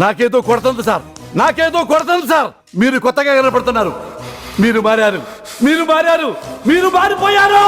నాకేదో కొడుతుంది సార్, నాకేదో కొడుతుంది సార్. మీరు కొత్తగా కనపడుతున్నారు. మీరు మారారు, మీరు మారారు, మీరు మారిపోయారు.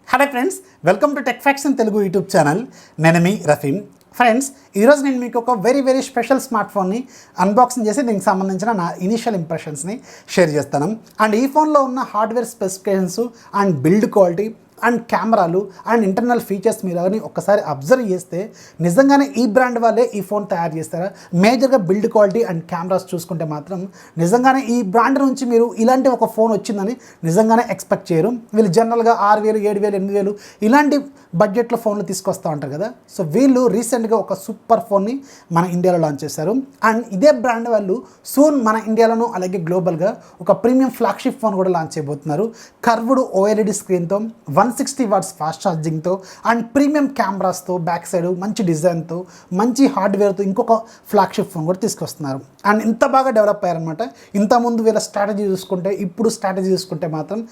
Hello friends, welcome to Techfox in Telugu YouTube channel. నేను మీ రఫీమ్. ఫ్రెండ్స్, ఈరోజు నేను మీకు ఒక వెరీ స్పెషల్ స్మార్ట్ ఫోన్ని అన్బాక్సింగ్ చేసి దీనికి సంబంధించిన నా ఇనిషియల్ ఇంప్రెషన్స్ని షేర్ చేస్తాను. అండ్ ఈ ఫోన్లో ఉన్న hardware specifications and build quality and కెమెరాలు అండ్ ఇంటర్నల్ ఫీచర్స్ మీరు అని ఒక్కసారి అబ్జర్వ్ చేస్తే నిజంగానే ఈ బ్రాండ్ వాళ్ళే ఈ ఫోన్ తయారు చేస్తారా? మేజర్గా బిల్డ్ క్వాలిటీ అండ్ కెమెరాస్ చూసుకుంటే మాత్రం నిజంగానే ఈ బ్రాండ్ నుంచి మీరు ఇలాంటి ఒక ఫోన్ వచ్చిందని నిజంగానే ఎక్స్పెక్ట్ చేయరు. వీళ్ళు జనరల్గా 6,000, 7,000, 8,000 ఇలాంటి బడ్జెట్లో ఫోన్లు తీసుకొస్తూ ఉంటారు కదా. సో వీళ్ళు రీసెంట్గా ఒక సూపర్ ఫోన్ని మన ఇండియాలో లాంచ్ చేశారు. అండ్ ఇదే బ్రాండ్ వాళ్ళు సూన్ మన ఇండియాలోనూ అలాగే గ్లోబల్గా ఒక ప్రీమియం ఫ్లాగ్షిప్ ఫోన్ కూడా లాంచ్ చేయబోతున్నారు. కర్వ్డ్ OLED స్క్రీన్తో 160 వాట్స్ ఫాస్ట్ ఛార్జింగ్తో అండ్ ప్రీమియం కెమెరాస్తో బ్యాక్ సైడ్ మంచి డిజైన్తో మంచి హార్డ్వేర్తో ఇంకొక ఫ్లాగ్షిప్ ఫోన్ కూడా తీసుకొస్తున్నారు. అండ్ ఇంత బాగా డెవలప్ అయ్యారనమాట. ఇంతకుముందు వీళ్ళ స్ట్రాటజీ చూసుకుంటే ఇప్పుడు స్ట్రాటజీ చూసుకుంటే మాత్రం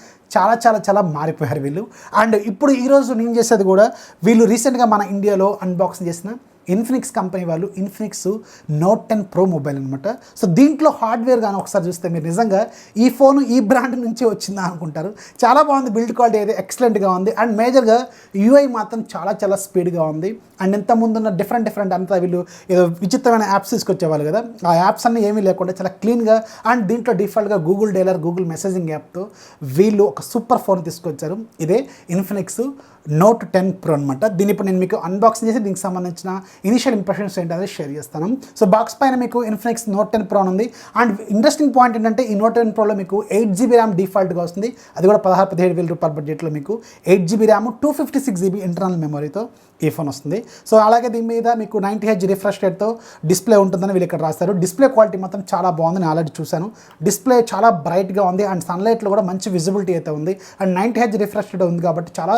చాలా మారిపోయారు వీళ్ళు. అండ్ ఇప్పుడు ఈరోజు నేను చేసేది కూడా వీళ్ళు రీసెంట్గా మన ఇండియాలో అన్బాక్సింగ్ చేసిన ఇన్ఫినిక్స్ కంపెనీ వాళ్ళు ఇన్ఫినిక్స్ Note 10 Pro మొబైల్ అనమాట. సో దీంట్లో హార్డ్వేర్ కానీ ఒకసారి చూస్తే మీరు నిజంగా ఈ ఫోన్ ఈ బ్రాండ్ నుంచి వచ్చిందా అనుకుంటారు. చాలా బాగుంది, బిల్డ్ క్వాలిటీ అయితే ఎక్సలెంట్గా ఉంది. అండ్ మేజర్గా UI మాత్రం చాలా స్పీడ్గా ఉంది. అండ్ ఇంత ముందున్న డిఫరెంట్ అంతా వీళ్ళు ఏదో విచిత్రమైన యాప్స్ తీసుకొచ్చేవాళ్ళు కదా, ఆ యాప్స్ అన్నీ ఏమీ లేకుండా చాలా క్లీన్గా అండ్ దీంట్లో డిఫాల్ట్గా గూగుల్ డైలర్, గూగుల్ మెసేజింగ్ యాప్తో వీళ్ళు ఒక సూపర్ ఫోన్ తీసుకొచ్చారు. ఇదే ఇన్ఫినిక్స్ Note 10 Pro అనమాట. దీన్ని ఇప్పుడు నేను మీకు అన్బాక్సింగ్ చేసి దీనికి సంబంధించిన ఇనిషియల్ ఇంప్రెషన్స్ ఏంటనేది షేర్ చేస్తాను. సో బాక్స్ పైన మీకు ఇన్ఫినిక్స్ Note 10 Pro ఉంది. అండ్ ఇంట్రెస్టింగ్ పాయింట్ ఏంటంటే ఈ Note 10 Proలో మీకు 8GB ర్యామ్ డిఫాల్ట్గా వస్తుంది. అది కూడా 16,000-17,000 రూపాయల బడ్జెట్లో మీకు 8GB ర్యామ్ 256GB ఇంటర్నల్ మెమరీతో ఈ ఫోన్ వస్తుంది. సో అలాగే దీని మీద మీకు 90Hz రిఫ్రెష్ రేట్తో డిస్ప్లే ఉంటుందని వీళ్ళు ఇక్కడ రాస్తారు. డిస్ప్లే క్వాలిటీ మాత్రం చాలా బాగుంది, నేను ఆల్రెడీ చూశాను. డిస్ప్లే చాలా బ్రైట్గా ఉంది అండ్ సన్లైట్లో కూడా మంచి విజిబిలిటీ అయితే ఉంది. అండ్ 90Hz రిఫ్రెష్ రేట్ ఉంది కాబట్టి చాలా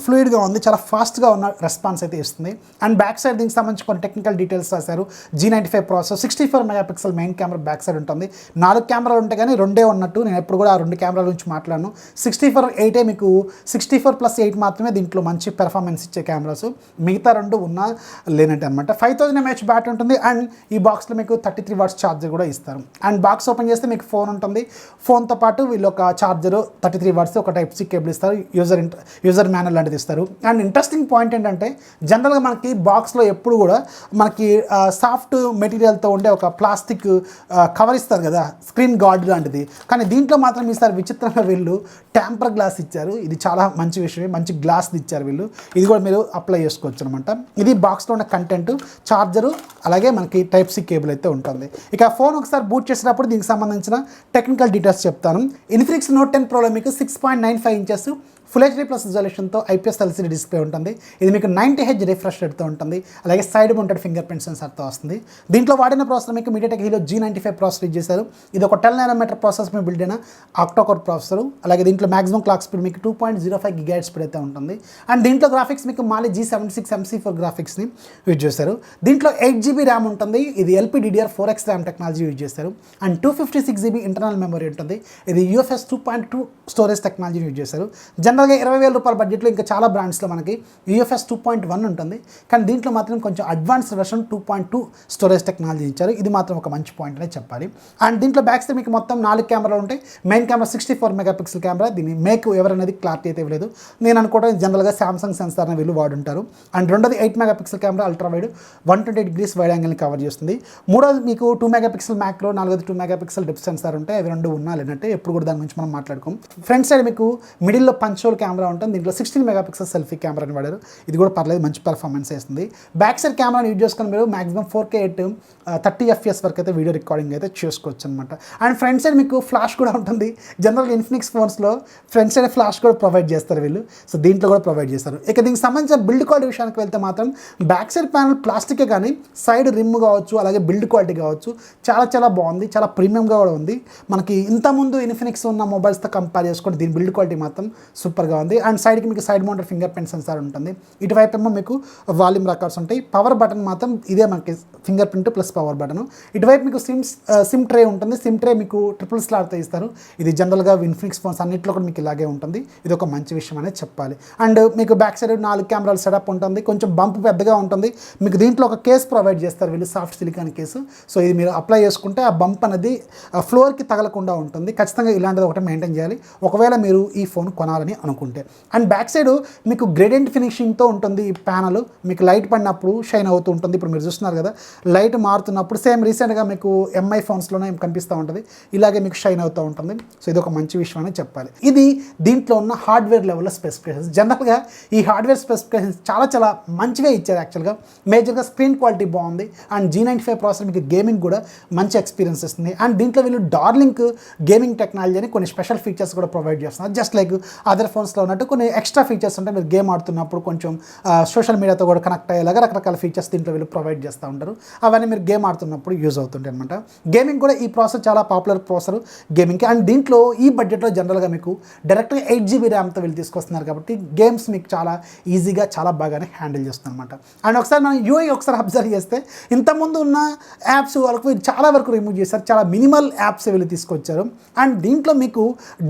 ఫ్లూయిడ్గా ఉంది, చాలా ఫాస్ట్గా ఉన్న రెస్పాన్స్ అయితే ఇస్తుంది. అండ్ బ్యాక్ సైడ్ దీనికి సంబంధించి కొన్ని టెక్నికల్ డీటెయిల్స్ రాశారు. G95 processor, 64 megapixel main camera back side ఉంటుంది. 4 కెమెరాలు ఉంటాయి కానీ 2 ఉన్నట్టు, నేను ఎప్పుడు కూడా ఆ 2 కెమెరాల గురించి మాట్లాడను. 64/8 మీకు 64+8 మాత్రమే దీంట్లో మంచి పెర్ఫార్మెన్స్ ఇచ్చే కెమెరాస్, మిగతా 2 ఉన్నా లేనట్టు అనమాట. 5000 mAh బ్యాటరీ ఉంటుంది. అండ్ ఈ బాక్స్లో మీకు 33 వాట్స్ ఛార్జర్ కూడా ఇస్తారు. అండ్ బాక్స్ ఓపెన్ చేస్తే మీకు ఫోన్ ఉంటుంది. ఫోన్తో పాటు వీళ్ళు ఒక ఛార్జరు 33 వాట్స్ ఒక Type-C కేబుల్ ఇస్తారు, యూజర్ మాన్యువల్ లాంటిది ఇస్తారు. అండ్ ఇంట్రెస్టింగ్ పాయింట్ ఏంటంటే జనరల్గా మనకి బాక్స్లో ఎప్పుడు కూడా మనకి సాఫ్ట్ మెటీరియల్తో ఉండే ఒక ప్లాస్టిక్ కవర్ ఇస్తారు కదా, స్క్రీన్ గార్డ్ లాంటిది. కానీ దీంట్లో మాత్రం ఈసారి విచిత్రంగా వీళ్ళు ట్యాంపర్ గ్లాస్ ఇచ్చారు. ఇది చాలా మంచి విషయమే, మంచి గ్లాస్ ఇచ్చారు వీళ్ళు. ఇది కూడా మీరు అప్లై చేసుకోవచ్చు అనమాట. ఇది బాక్స్లో ఉన్న కంటెంట్, ఛార్జరు అలాగే మనకి Type-C కేబుల్ అయితే ఉంటుంది. ఇక ఫోన్ ఒకసారి బూట్ చేసినప్పుడు దీనికి సంబంధించిన టెక్నికల్ డీటెయిల్స్ చెప్తాను. ఇన్ఫినిక్స్ Note 10 Proలో మీకు 6.95 inches full HD+ రిజల్యూషన్తో IPS LCD display ఉంటుంది. ఇది మీకు 90Hz రిఫ్రెష్ రేట్తో ఉంటుంది. అలాగే సైడ్ మౌంటెడ్ ఫింగర్ ప్రింట్ సెన్సార్తో వస్తుంది. దీంట్లో వాడిన ప్రాసెసర్ మీకు MediaTek Helio G95 processor use చేశారు. ఇది ఒక 10 nm ప్రాసెసర్ మీద బిల్డ్ అయిన ఆక్టోకోర్ ప్రాసెసర్. అలాగే దీంట్లో మాక్సిమం క్లాక్ స్పీడ్ మీకు 2.05 GHz స్పీడ్ అయితే ఉంటుంది. అండ్ దీంట్లో గ్రాఫిక్స్ మీకు మాలి G76 MC4 గ్రాఫిక్స్ని యూజ్ చేశారు. దీంట్లో 8GB ర్యామ్ ఉంటుంది. ఇది LPDDR4X ర్యామ్ టెక్నాలజీ యూజ్ చేశారు. అండ్ 256GB ఇంటర్నల్ మెమరీ ఉంటుంది. ఇది UFS 2.2 స్టోరేజ్ టెక్నాలజీ యూజ్ చేశారు. జనరల్గా 20,000 రూపాయల బడ్జెట్లో ఇంకా చాలా బ్రాండ్స్లో మనకి UFS 2.1 ఉంటుంది. కానీ దీంట్లో మాత్రం కొంచెం అడ్వాన్స్డ్ వెర్షన్ 2.2 స్టోరేజ్ టెక్నాలజీ ఇచ్చారు. ఇది మాత్రం ఒక మంచి పాయింట్ అనే చెప్పాలి. అండ్ దీంట్లో బ్యాక్ సైడ్ మీకు మొత్తం 4 కెమెరాలు ఉంటాయి. Main camera 64 megapixel camera. దీన్ని మేక్ ఎవరనేది క్లారిటీ అయితే ఇవ్వలేదు. నేను అనుకోవడం జనరల్గా సామ్సంగ్ సెన్సార్ని వీళ్ళు వాడుంటారు. అండ్ రెండోది 8 megapixel camera ultra wide 120 degrees wide యాంగిల్ని కవర్ చేస్తుంది. మూడోది మీకు 2 మెగాపిక్సెల్ మ్యాక్రో, నాలుగోది 2 మెగాపిక్సెల్ డెప్త్ సెన్సార్ ఉంటాయి. అవి 2 ఉన్నా లేనట్టే, ఎప్పుడు కూడా దాని గురించి మనం మాట్లాడుకోం. ఫ్రంట్ సైడ్ మీకు మిడిల్లో పంచోల్ కెమెరా ఉంటుంది. దీంట్లో 16 మెగాపిక్సెల్ సెల్ఫీ కెమెరాని వాడారు. ఇది కూడా పర్లేదు, మంచి పర్ఫార్మెన్స్ వేస్తుంది. బ్యాక్ సైడ్ కెమెరాని యూజ్ చేసుకొని మీరు మాక్సిమం 4K 30 FPS వరకు అయితే వీడియో రికార్డింగ్ అయితే చేసుకోవచ్చు అనమాట. అండ్ ఫ్రంట్ సైడ్ మీకు ఫ్లాష్ కూడా ఉంటుంది. జనరల్ ఇన్ఫినిక్స్ ఫోన్స్లో ఫ్రంట్ సైడ్ ఫ్లాష్ కూడా ప్రొవైడ్ చేస్తారు వీళ్ళు. సో దీంట్లో కూడా ప్రొవైడ్ చేస్తారు. ఇక దీనికి సంబంధించిన బిల్డ్ క్వాలిటీ విషయానికి వెళ్తే మాత్రం బ్యాక్ సైడ్ ప్యానల్ ప్లాస్టికే కానీ సైడ్ రిమ్ కావచ్చు అలాగే బిల్డ్ క్వాలిటీ కావచ్చు చాలా బాగుంది, చాలా ప్రీమియంగా కూడా ఉంది. మనకి ఇంతకుముందు ఇన్ఫినిక్స్ ఉన్న మొబైల్స్తో కంపేర్ చేసుకుంటే దీని బిల్డ్ క్వాలిటీ మాత్రం సూపర్ సూపర్గా ఉంది. అండ్ సైడ్కి మీకు side mounted finger print censor ఉంటుంది. ఇటువైపు ఏమో మీకు వాల్యూమ్ రికార్డ్స్ ఉంటాయి. పవర్ బటన్ మాత్రం ఇదే మనకి finger print plus power button. ఇటువైపు మీకు సిమ్ ట్రే ఉంటుంది. సిమ్ ట్రే మీకు ట్రిపుల్ స్లాట్తో ఇస్తారు. ఇది జనరల్గా ఇన్ఫినిక్స్ ఫోన్స్ అన్నింటిలో కూడా మీకు ఇలాగే ఉంటుంది. ఇది ఒక మంచి విషయం అనేది చెప్పాలి. అండ్ మీకు బ్యాక్ సైడ్ 4 కెమెరాల సెటప్ ఉంటుంది. కొంచెం బంప్ పెద్దగా ఉంటుంది. మీకు దీంట్లో ఒక కేస్ ప్రొవైడ్ చేస్తారు వీళ్ళు, సాఫ్ట్ సిలికాన్ కేసు. సో ఇది మీరు అప్లై చేసుకుంటే ఆ బంప్ అనేది ఫ్లోర్కి తగలకుండా ఉంటుంది. ఖచ్చితంగా ఇలాంటిది ఒకటి మెయింటైన్ చేయాలి ఒకవేళ మీరు ఈ ఫోన్ కొనాలని అనుకుంటే. అండ్ బ్యాక్ సైడ్ మీకు గ్రేడియంట్ ఫినిషింగ్తో ఉంటుంది ఈ ప్యానల్. మీకు లైట్ పడినప్పుడు షైన్ అవుతూ ఉంటుంది. ఇప్పుడు మీరు చూస్తున్నారు కదా, లైట్ మారుతున్నప్పుడు సేమ్ రీసెంట్గా మీకు ఎంఐ ఫోన్స్లోనే కనిపిస్తూ ఉంటుంది. ఇలాగే మీకు షైన్ అవుతూ ఉంటుంది. సో ఇది ఒక మంచి విషయం అని చెప్పాలి. ఇది దీంట్లో ఉన్న హార్డ్వేర్ లెవెల్లో స్పెసిఫికేషన్స్. జనరల్గా ఈ హార్డ్వేర్ స్పెసిఫికేషన్స్ చాలా మంచిగా ఇచ్చారు. యాక్చువల్గా మేజర్గా స్క్రీన్ క్వాలిటీ బాగుంది. అండ్ G95 ప్రాసెసర్ మీకు గేమింగ్ కూడా మంచి ఎక్స్పీరియన్స్ ఇస్తుంది. అండ్ దీంట్లో వీళ్ళు డార్లింక్ గేమింగ్ టెక్నాలజీ అని కొన్ని స్పెషల్ ఫీచర్స్ కూడా ప్రొవైడ్ చేస్తున్నారు. జస్ట్ లైక్ అదర్ ఫోన్స్లో ఉన్నట్టు కొన్ని ఎక్స్ట్రా ఫీచర్స్ ఉంటాయి. మీరు గేమ్ ఆడుతున్నప్పుడు కొంచెం సోషల్ మీడియాతో కూడా కనెక్ట్ అయ్యేలాగా రకరకాల ఫీచర్స్ దీంట్లో వీళ్ళు ప్రొవైడ్ చేస్తూ ఉంటారు. అవన్నీ మీరు గేమ్ ఆడుతున్నప్పుడు యూజ్ అవుతుంటాయి అనమాట. గేమింగ్ కూడా ఈ ప్రాసెసర్ చాలా పాపులర్ ప్రాసెసర్ గేమింగ్కి. అండ్ దీంట్లో ఈ బడ్జెట్లో జనరల్గా మీకు డైరెక్ట్గా 8GB ర్యామ్తో వీళ్ళు తీసుకొస్తున్నారు కాబట్టి గేమ్స్ మీకు చాలా ఈజీగా చాలా బాగానే హ్యాండిల్ చేస్తుంది అనమాట. అండ్ ఒకసారి మనం UI ఒకసారి అబ్జర్వ్ చేస్తే ఇంతకుముందు ఉన్న యాప్స్ వాళ్ళకు చాలా వరకు రిమూవ్ చేశారు. చాలా మినిమల్ యాప్స్ వీళ్ళు తీసుకొచ్చారు. అండ్ దీంట్లో మీకు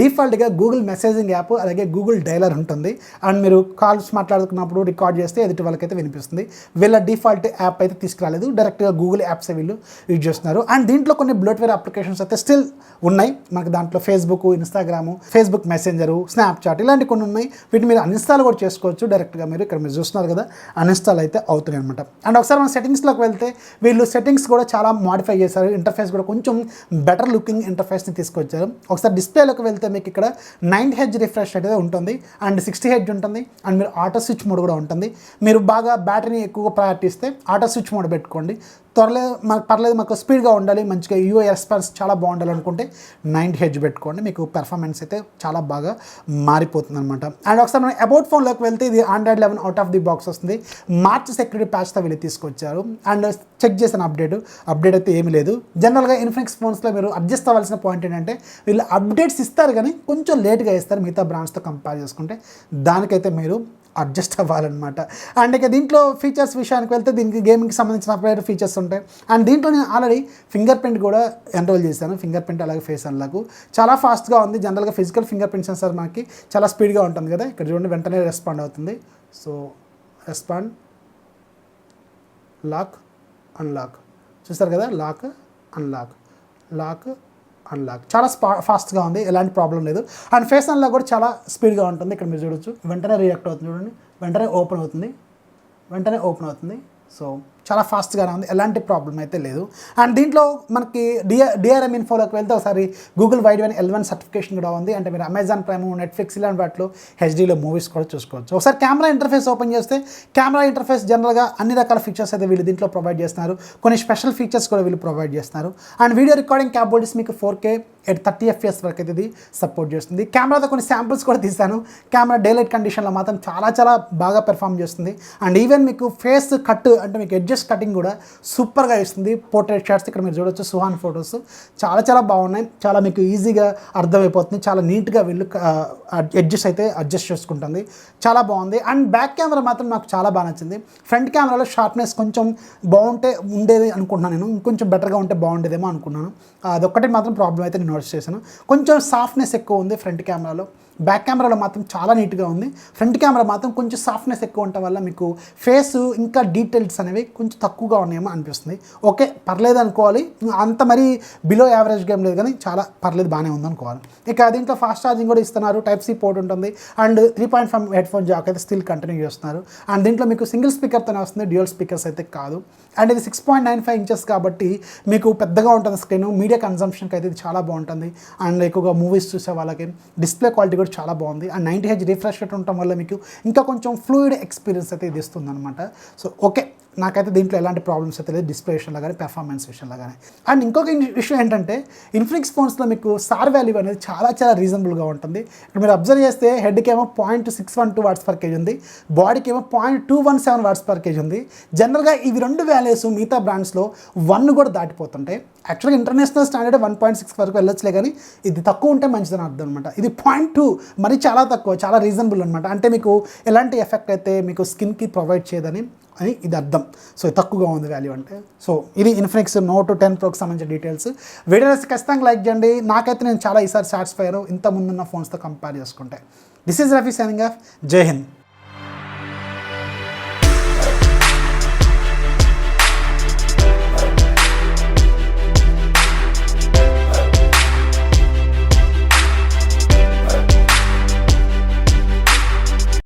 డిఫాల్ట్గా గూగుల్ మెసేజింగ్ యాప్ అలాగే గూగుల్ డైలర్ ఉంటుంది. అండ్ మీరు కాల్స్ మాట్లాడుతున్నప్పుడు రికార్డ్ చేస్తే ఎదుటి వాళ్ళకైతే వినిపిస్తుంది. వీళ్ళ డిఫాల్ట్ యాప్ అయితే తీసుకురాలేదు. డైరెక్ట్గా గూగుల్ యాప్స్ వీళ్ళు యూజ్ చేస్తున్నారు. అండ్ దీంట్లో కొన్ని బ్లోట్వేర్ అప్లికేషన్స్ అయితే స్టిల్ ఉన్నాయి. మనకి దాంట్లో Facebook, Instagram, Facebook messenger, Snapchat ఇలాంటి కొన్ని ఉన్నాయి. వీటిని మీరు అన్ఇన్స్టాల్ కూడా చేసుకోవచ్చు. డైరెక్ట్గా మీరు ఇక్కడ మీరు చూస్తున్నారు కదా, అన్ఇన్స్టాల్ అయితే అవుతున్నాయి అనమాట. అండ్ ఒకసారి మనం సెట్టింగ్స్లోకి వెళ్తే వీళ్ళు సెట్టింగ్స్ కూడా చాలా మాడిఫై చేశారు. ఇంటర్ఫేస్ కూడా కొంచెం బెటర్ లుకింగ్ ఇంటర్ఫేస్ని తీసుకొచ్చారు. ఒకసారి డిస్ప్లేలోకి వెళ్తే మీకు ఇక్కడ 90Hz రిఫ్రెష్ అయితే ఉంటుంది. అండ్ 60Hz ఉంటుంది. అండ్ మీరు ఆటో స్విచ్ మోడ్ కూడా ఉంటుంది. మీరు బాగా బ్యాటరీని ఎక్కువగా ప్రయారిటీ ఇస్తే ఆటో స్విచ్ మోడ్ పెట్టుకోండి. పర్లేదు మాకు స్పీడ్గా ఉండాలి, మంచిగా UI రెస్పాన్స్ చాలా బాగుండాలి అనుకుంటే 90Hz పెట్టుకోండి. మీకు పెర్ఫార్మెన్స్ అయితే చాలా బాగా మారిపోతుంది అనమాట. అండ్ ఒకసారి మనం అబౌట్ ఫోన్లోకి వెళ్తే ఇది Android 11 out of the box వస్తుంది. మార్చ్ సెక్యూరిటీ ప్యాచ్తో వీళ్ళు తీసుకొచ్చారు. అండ్ చెక్ చేసిన అప్డేట్ అయితే ఏమీ లేదు. జనరల్గా ఇన్ఫినిక్స్ ఫోన్స్లో మీరు అడ్జస్ట్ అవ్వాల్సిన పాయింట్ ఏంటంటే వీళ్ళు అప్డేట్స్ ఇస్తారు కానీ కొంచెం లేట్గా ఇస్తారు మిగతా బ్రాండ్స్తో కంపేర్ చేసుకుంటే. దానికైతే మీరు అడ్జస్ట్ అవ్వాలన్నమాట. అండ్ ఇక దీంట్లో ఫీచర్స్ విషయానికి వెళ్తే దీనికి గేమింగ్కి సంబంధించిన అప్డేట్ ఫీచర్స్ ఉంటాయి. అండ్ దీంట్లో నేను ఆల్రెడీ ఫింగర్ ప్రింట్ కూడా ఎన్రోల్ చేశాను. ఫింగర్ ప్రింట్ అలాగే ఫేస్ అన్లాక్ చాలా ఫాస్ట్గా ఉంది. జనరల్గా ఫిజికల్ ఫింగర్ ప్రింట్ సెన్సార్ మనకి చాలా స్పీడ్గా ఉంటుంది కదా, ఇక్కడ చూడండి వెంటనే రెస్పాండ్ అవుతుంది. సో రెస్పాండ్, లాక్, అన్లాక్ చూస్తారు కదా, లాక్ అన్లాక్ చాలా ఫాస్ట్గా ఉంది, ఎలాంటి ప్రాబ్లం లేదు. అండ్ ఫేస్ అన్లాక్ కూడా చాలా స్పీడ్గా ఉంటుంది. ఇక్కడ మీరు చూడొచ్చు వెంటనే రియాక్ట్ అవుతుంది, చూడండి వెంటనే ఓపెన్ అవుతుంది. సో చాలా ఫాస్ట్గానే ఉంది, ఎలాంటి ప్రాబ్లం అయితే లేదు. అండ్ దీంట్లో మనకి DRM ఇన్ఫోలోకి వెళ్తే ఒకసారి Google wide one L1 certification కూడా ఉంది. అంటే మీరు అమెజాన్ ప్రైమ్, నెట్ఫ్లిక్స్ ఇలాంటి వాటిలో హెచ్డీలో మూవీస్ కూడా చూసుకోవచ్చు. ఒకసారి కెమెరా ఇంటర్ఫేస్ ఓపెన్ చేస్తే కెమెరా ఇంటర్ఫేస్ జనరల్గా అన్ని రకాల ఫీచర్స్ అయితే వీళ్ళు దీంట్లో ప్రొవైడ్ చేస్తున్నారు. కొన్ని స్పెషల్ ఫీచర్స్ కూడా వీళ్ళు ప్రొవైడ్ చేస్తున్నారు. అండ్ వీడియో రికార్డింగ్ క్యాపబిలిటీస్ మీకు 4K at 30 FPS వరకు అయితే ఇది సపోర్ట్ చేస్తుంది. కెమెరాతో కొన్ని శాంపుల్స్ కూడా తీశాను. కెమెరా డేలైట్ కండిషన్లో మాత్రం చాలా బాగా పెర్ఫామ్ చేస్తుంది. అండ్ ఈవెన్ మీకు ఫేస్ కట్ అంటే మీకు ఎడ్జెస్ కటింగ్ కూడా సూపర్గా ఇస్తుంది. పోర్ట్రేట్ షాట్స్ ఇక్కడ మీరు చూడొచ్చు, సుహాన్ ఫొటోస్ చాలా బాగున్నాయి. చాలా మీకు ఈజీగా అర్థమైపోతుంది. చాలా నీట్గా వీళ్ళు ఎడ్జెస్ అయితే అడ్జస్ట్ చేసుకుంటుంది, చాలా బాగుంది. అండ్ బ్యాక్ కెమెరా మాత్రం నాకు చాలా బాగా నచ్చింది. ఫ్రంట్ కెమెరాలో షార్ప్నెస్ కొంచెం బాగుంటే ఉండేది అనుకుంటున్నాను నేను, ఇంకొంచెం బెటర్గా ఉంటే బాగుండేదేమో అనుకున్నాను. అదొక్కటి మాత్రం ప్రాబ్లం అయితే నేను నోటీస్ చేశాను. కొంచెం సాఫ్ట్నెస్ ఎక్కువ ఉంది ఫ్రంట్ కెమెరాలో. బ్యాక్ కెమెరాలో మాత్రం చాలా నీట్గా ఉంది. ఫ్రంట్ కెమెరా మాత్రం కొంచెం సాఫ్ట్నెస్ ఎక్కువ ఉండటం వల్ల మీకు ఫేస్ ఇంకా డీటెయిల్స్ అనేవి కొంచెం తక్కువగా ఉన్నాయేమో అనిపిస్తుంది. ఓకే పర్లేదు అనుకోవాలి, అంత మరీ బిలో యావరేజ్గా ఏం లేదు కానీ చాలా పర్లేదు, బాగానే ఉందనుకోవాలి. ఇక దీంట్లో ఫాస్ట్ ఛార్జింగ్ కూడా ఇస్తున్నారు. Type-C పోర్ట్ ఉంటుంది. అండ్ 3.5 హెడ్ఫోన్ జాక్ అయితే స్టిల్ కంటిన్యూ చేస్తున్నారు. అండ్ దీంట్లో మీకు సింగిల్ స్పీకర్తోనే వస్తుంది, డ్యూయల్ స్పీకర్స్ అయితే కాదు. అండ్ ఇది 6.95 ఇంచెస్ కాబట్టి మీకు పెద్దగా ఉంటుంది స్క్రీన్. మీడియా కన్సంప్షన్కి అయితే ఇది చాలా బాగుంటుంది. అండ్ ఎక్కువగా మూవీస్ చూసే వాళ్ళకి డిస్ప్లే క్వాలిటీ కూడా చాలా బాగుంది. అండ్ 90Hz రిఫ్రెష్ రేట్ ఉండటం వల్ల మీకు ఇంకా కొంచెం ఫ్లూయిడ్ ఎక్స్పీరియన్స్ అయితే ఇది ఇస్తుంది అనమాట. సో ఓకే నాకైతే దీంట్లో ఎలాంటి ప్రాబ్లమ్స్ అయితే లేదు, డిస్ప్లే విషయంలో కానీ పెర్ఫార్మెన్స్ విషయంలో కానీ. అండ్ ఇంకొక విషయం ఏంటంటే ఇన్ఫినిక్స్ ఫోన్స్లో మీకు సార్ వాల్యూ అనేది చాలా రీజనబుల్గా ఉంటుంది. ఇక్కడ మీరు అబ్జర్వ్ చేస్తే హెడ్కి ఏమో 0.612 వాట్స్ పర్ కేజీ ఉంది, బాడీకి ఏమో 0.217 వాట్స్ పర్ కేజీ ఉంది. జనరల్గా ఇవి రెండు వాల్యూస్ మిగతా బ్రాండ్స్లో 1 కూడా దాటిపోతుంటాయి. యాక్చువల్గా ఇంటర్నేషనల్ స్టాండర్డ్ 1.6 వరకు వెళ్ళొచ్చులే, కానీ ఇది తక్కువ ఉంటే మంచిదని అర్థం అనమాట. ఇది 0.2 మరి చాలా తక్కువ, చాలా రీజనబుల్ అనమాట. అంటే మీకు ఎలాంటి ఎఫెక్ట్ అయితే మీకు స్కిన్కి ప్రొవైడ్ చేయదని అని ఇది అర్థం. సో తక్కువగా ఉంది వాల్యూ అంటే. సో ఇది ఇన్ఫినిక్స్ నోట్ 10 ప్రోకి సంబంధించిన డీటెయిల్స్. వీడియోస్ ఖచ్చితంగా లైక్ చేయండి. నాకైతే నేను చాలా ఈసారి సాటిస్ఫై అయ్యాను ఇంత ముందున్న ఫోన్స్తో కంపేర్ చేసుకుంటే. This is Rafi signing off. జై హింద్.